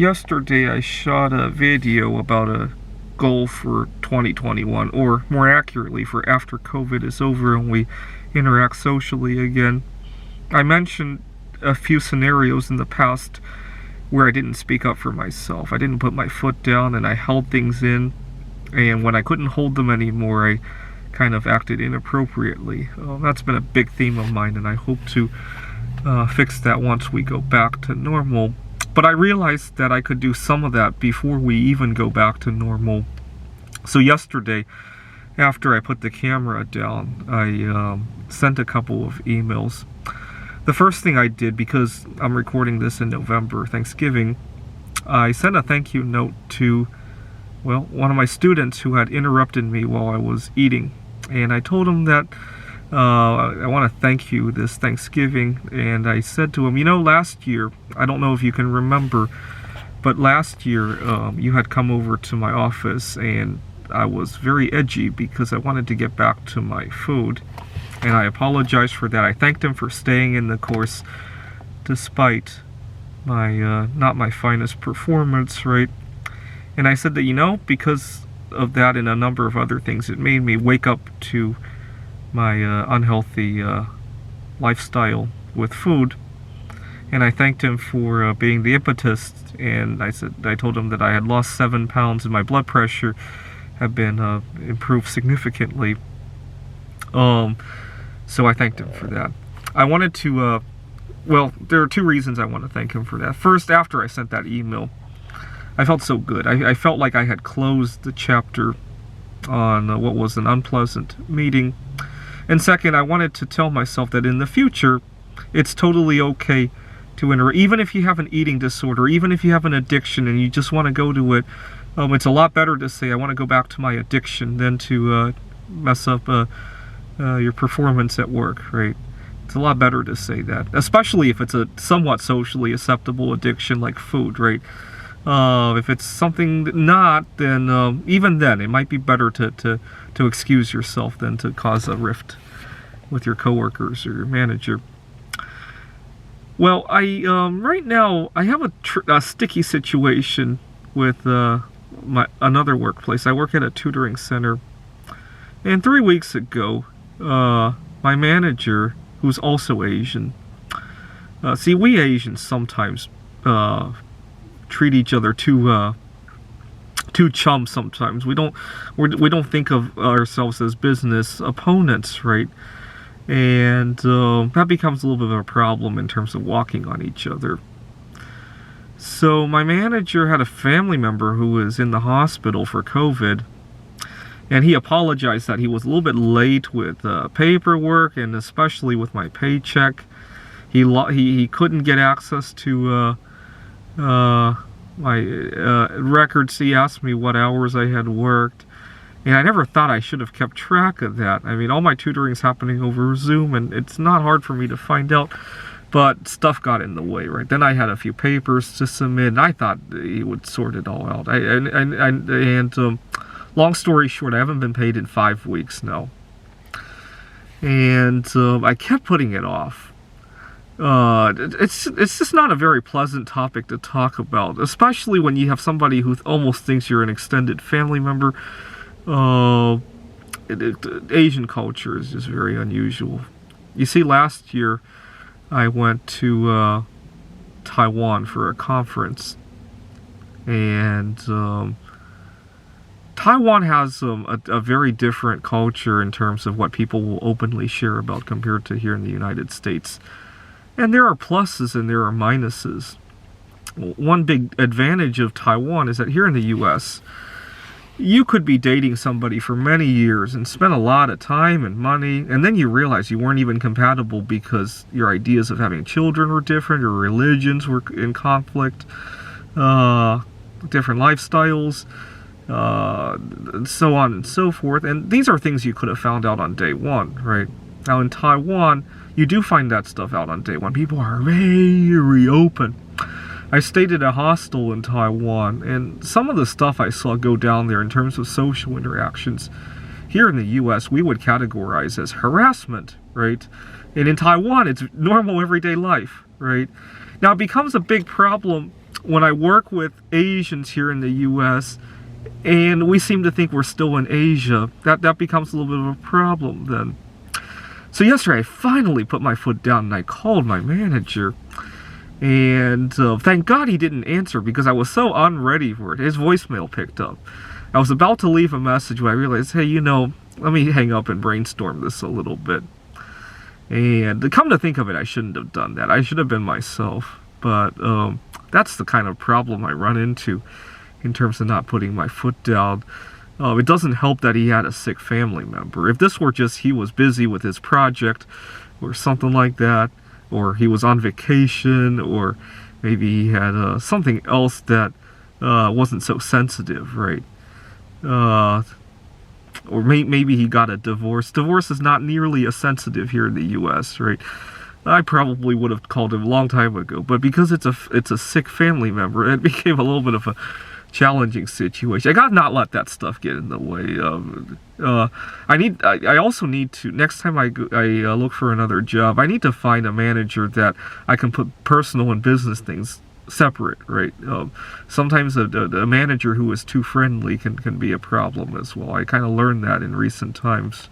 Yesterday I shot a video about a goal for 2021, or more accurately, for after COVID is over and we interact socially again. I mentioned a few scenarios in the past where I didn't speak up for myself. I didn't put my foot down and I held things in, and when I couldn't hold them anymore, I kind of acted inappropriately. That's been a big theme of mine, and I hope to fix that once we go back to normal. But I realized that I could do some of that before we even go back to normal. So yesterday, after I put the camera down, I sent a couple of emails. The first thing I did, because I'm recording this in November, Thanksgiving, I sent a thank you note to, well, one of my students who had interrupted me while I was eating. And I told him that I want to thank you this Thanksgiving, and I said to him, you know, last year, I don't know if you can remember, but last year you had come over to my office and I was very edgy because I wanted to get back to my food, and I apologized for that. I thanked him for staying in the course despite my not my finest performance, right? And I said that, you know, because of that and a number of other things, it made me wake up to my unhealthy lifestyle with food, and I thanked him for being the impetus. And I told him that I had lost 7 pounds and my blood pressure had been improved significantly. So I thanked him for that. I wanted to well, there are two reasons I want to thank him for that. First, after I sent that email, I felt so good. I felt like I had closed the chapter on what was an unpleasant meeting. And second, I wanted to tell myself that in the future, it's totally okay to enter, even if you have an eating disorder, even if you have an addiction and you just want to go to it. It's a lot better to say, I want to go back to my addiction than to mess up your performance at work, right? It's a lot better to say that, especially if it's a somewhat socially acceptable addiction like food, right? If it's something not, then even then, it might be better to excuse yourself than to cause a rift with your coworkers or your manager. Well, right now I have a sticky situation with another workplace. I work at a tutoring center, and 3 weeks ago, my manager, who's also Asian, see, we Asians sometimes treat each other too chum sometimes. We don't think of ourselves as business opponents, right? And that becomes a little bit of a problem in terms of walking on each other. So my manager had a family member who was in the hospital for COVID, and he apologized that he was a little bit late with paperwork, and especially with my paycheck. He couldn't get access to my records. He asked me what hours I had worked, and I never thought I should have kept track of that. I mean, all my tutoring is happening over Zoom, and it's not hard for me to find out, but stuff got in the way, right? Then I had a few papers to submit, and I thought he would sort it all out. Long story short, I haven't been paid in 5 weeks now, and I kept putting it off. It's just not a very pleasant topic to talk about, especially when you have somebody who almost thinks you're an extended family member. Asian culture is just very unusual. You see, last year I went to Taiwan for a conference, and Taiwan has a very different culture in terms of what people will openly share about compared to here in the United States. And there are pluses and there are minuses. One big advantage of Taiwan is that here in the US, you could be dating somebody for many years and spend a lot of time and money, and then you realize you weren't even compatible because your ideas of having children were different, your religions were in conflict, different lifestyles, so on and so forth. And these are things you could have found out on day one, right? Now in Taiwan, you do find that stuff out on day one. People are very open. I stayed at a hostel in Taiwan, and some of the stuff I saw go down there in terms of social interactions, here in the US, we would categorize as harassment, right? And in Taiwan, it's normal everyday life, right? Now, it becomes a big problem when I work with Asians here in the U.S., and we seem to think we're still in Asia, that becomes a little bit of a problem then. So yesterday I finally put my foot down and I called my manager. And thank God he didn't answer, because I was so unready for it. His voicemail picked up. I was about to leave a message when I realized, hey, let me hang up and brainstorm this a little bit. And to come to think of it, I shouldn't have done that. I should have been myself. But that's the kind of problem I run into in terms of not putting my foot down. It doesn't help that he had a sick family member. If this were just he was busy with his project or something like that, or he was on vacation, or maybe he had something else that wasn't so sensitive, right? Or maybe he got a divorce. Divorce is not nearly as sensitive here in the U.S., right? I probably would have called him a long time ago, but because it's a sick family member, it became a little bit of a challenging situation. I gotta not let that stuff get in the way. I also need to, next time I look for another job, I need to find a manager that I can put personal and business things separate, right? Sometimes a manager who is too friendly can be a problem as well. I kind of learned that in recent times.